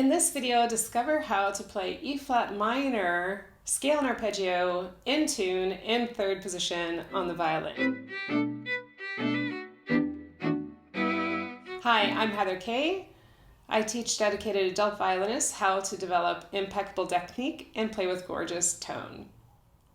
In this video, discover how to play E flat minor scale and arpeggio in tune in third position on the violin. Hi, I'm Kaye. I teach dedicated adult violinists how to develop impeccable technique and play with gorgeous tone.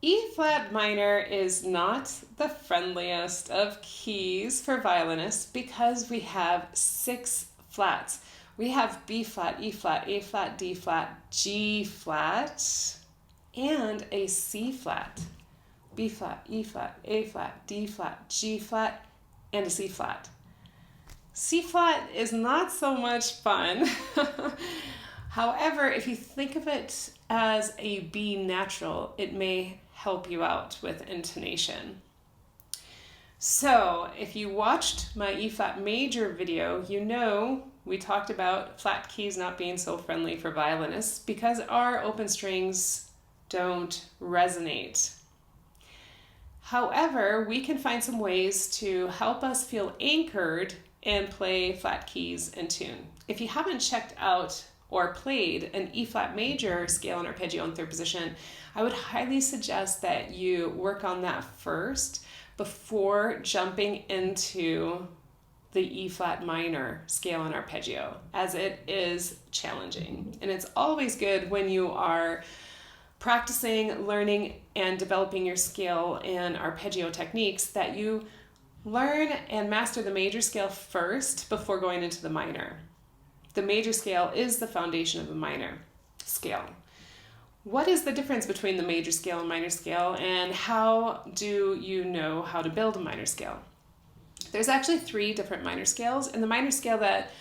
E flat minor is not the friendliest of keys for violinists because we have 6 flats. We have B flat, E flat, A flat, D flat, G flat, and a C flat. B flat, E flat, A flat, D flat, G flat, and a C flat. C flat is not so much fun. However, if you think of it as a B natural, it may help you out with intonation. So if you watched my E flat major video, you know we talked about flat keys not being so friendly for violinists because our open strings don't resonate. However, we can find some ways to help us feel anchored and play flat keys in tune. If you haven't checked out or played an E flat major scale and arpeggio in third position, I would highly suggest that you work on that first before jumping into the E flat minor scale and arpeggio, as it is challenging. And it's always good when you are practicing, learning, and developing your scale and arpeggio techniques that you learn and master the major scale first before going into the minor. The major scale is the foundation of the minor scale. What is the difference between the major scale and minor scale, and how do you know how to build a minor scale? There's actually 3 different minor scales, and the minor scale that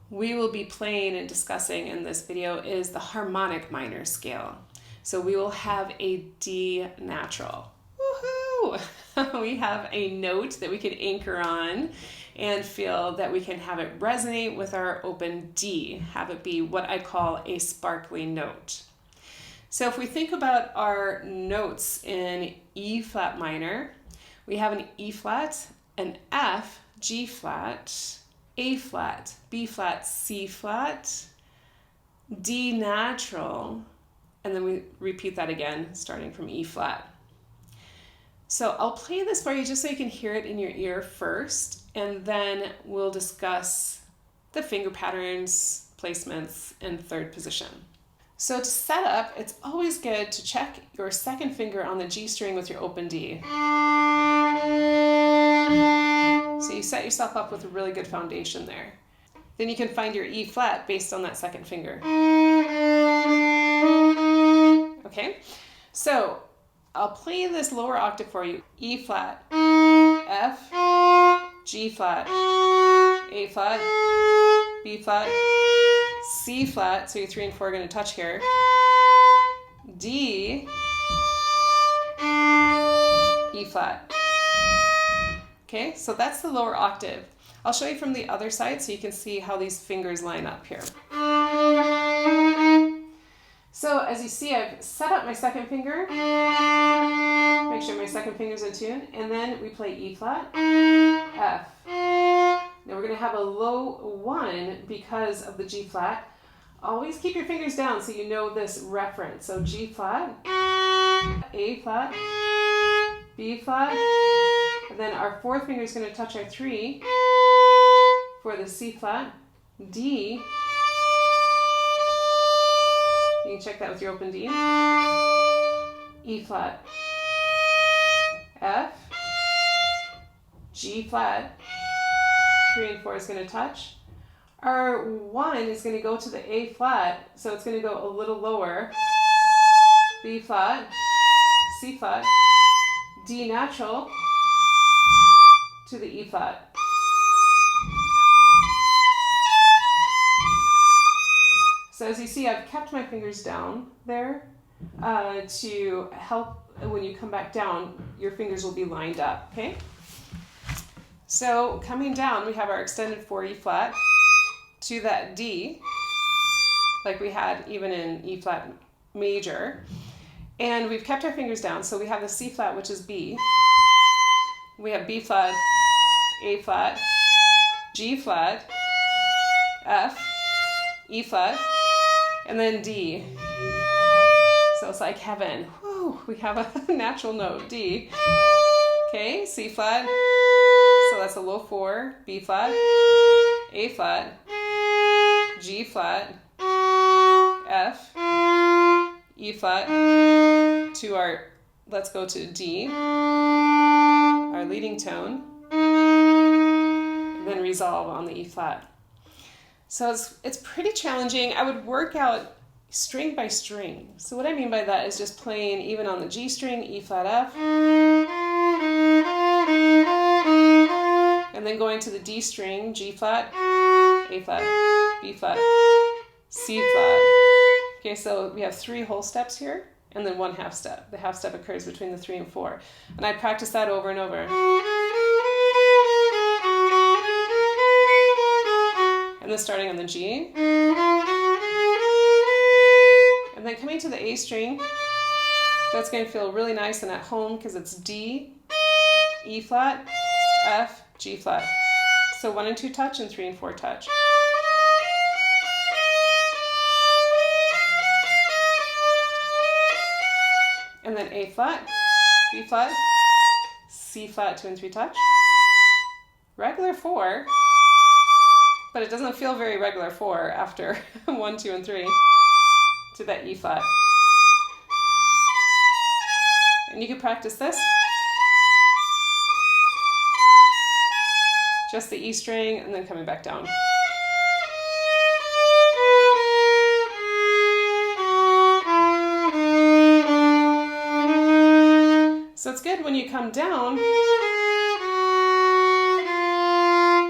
we will be playing and discussing in this video is the harmonic minor scale. So we will have a D natural. Woohoo! We have a note that we can anchor on and feel that we can have it resonate with our open D, have it be what I call a sparkly note. So if we think about our notes in E flat minor, we have an E flat, an F, G flat, A flat, B flat, C flat, D natural, and then we repeat that again, starting from E flat. So I'll play this for you just so you can hear it in your ear first, and then we'll discuss the finger patterns, placements, and third position. So to set up, it's always good to check your second finger on the G string with your open D. So you set yourself up with a really good foundation there. Then you can find your E flat based on that second finger. Okay, so I'll play this lower octave for you. E flat, F, G flat, A flat, B flat, C flat, so your 3 and 4 are going to touch here, D, E flat. Okay, so that's the lower octave. I'll show you from the other side so you can see how these fingers line up here. So as you see, I've set up my second finger, make sure my second finger's in tune, and then we play E flat, F. Now we're going to have a low 1 because of the G flat. Always keep your fingers down so you know this reference. So G flat, A flat, B flat, and then our 4th finger is going to touch our 3 for the C flat, D. You can check that with your open D. E flat, F, G flat, 3 and 4 is going to touch. Our 1 is going to go to the A flat, so it's going to go a little lower. B flat, C flat, D natural to the E flat. So as you see, I've kept my fingers down there to help when you come back down, your fingers will be lined up, okay? So coming down, we have our extended 4 E flat to that D, like we had even in E flat major. And we've kept our fingers down, so we have the C flat, which is B. We have B flat, A flat, G flat, F, E flat, And then D. So it's like heaven. Whew, we have a natural note, D. Okay, C flat. So that's a low 4, B flat, A flat, G flat, F, E flat, to our, let's go to D, our leading tone, and then resolve on the E flat. So it's pretty challenging. I would work out string by string. So what I mean by that is just playing even on the G string, E flat, F, and then going to the D string, G flat, A flat, B flat, C flat. Okay, so we have 3 whole steps here, and then 1 half step. The half step occurs between the 3 and 4. And I practice that over and over. And then starting on the G. And then coming to the A string, that's going to feel really nice and at home because it's D, E flat, F, G flat. So 1 and 2 touch and 3 and 4 touch. And then A flat, B flat, C flat, 2 and 3 touch. Regular 4, but it doesn't feel very regular 4 after 1, 2, and 3 to that E flat. And you can practice this. Just the E string and then coming back down. So it's good when you come down,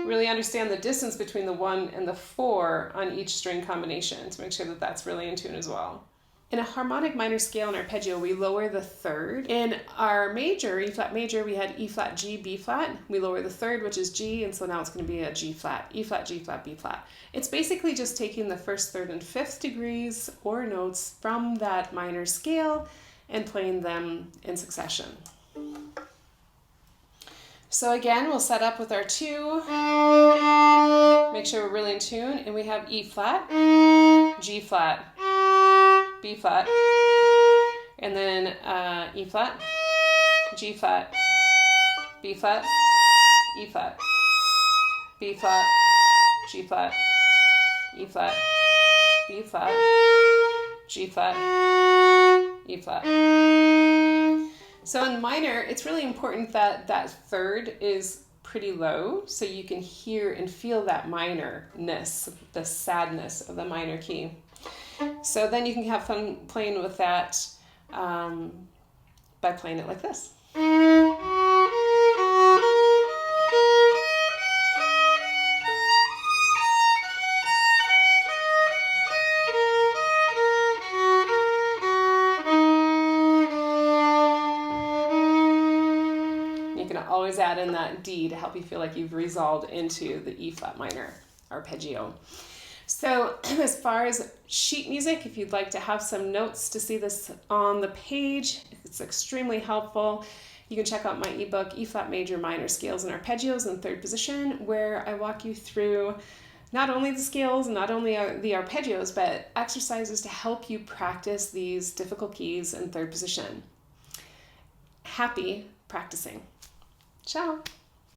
really understand the distance between the 1 and the 4 on each string combination to make sure that that's really in tune as well. In a harmonic minor scale in arpeggio, we lower the 3rd. In our major, E flat major, we had E flat, G, B flat. We lower the 3rd, which is G, and so now it's going to be a G flat, E flat, G flat, B flat. It's basically just taking the 1st, 3rd, and 5th degrees or notes from that minor scale and playing them in succession. So again, we'll set up with our 2, make sure we're really in tune, and we have E flat, G flat, B flat, and then E flat, G flat, B flat, E flat, B flat, G flat, E flat, B flat, G flat, E flat. So in minor, it's really important that that 3rd is pretty low so you can hear and feel that minorness, the sadness of the minor key. So then you can have fun playing with that by playing it like this. You can always add in that D to help you feel like you've resolved into the E flat minor arpeggio. So as far as sheet music, if you'd like to have some notes to see this on the page, it's extremely helpful. You can check out my ebook, E flat major minor scales and arpeggios in 3rd position, where I walk you through not only the scales, not only the arpeggios, but exercises to help you practice these difficult keys in 3rd position. Happy practicing. Ciao.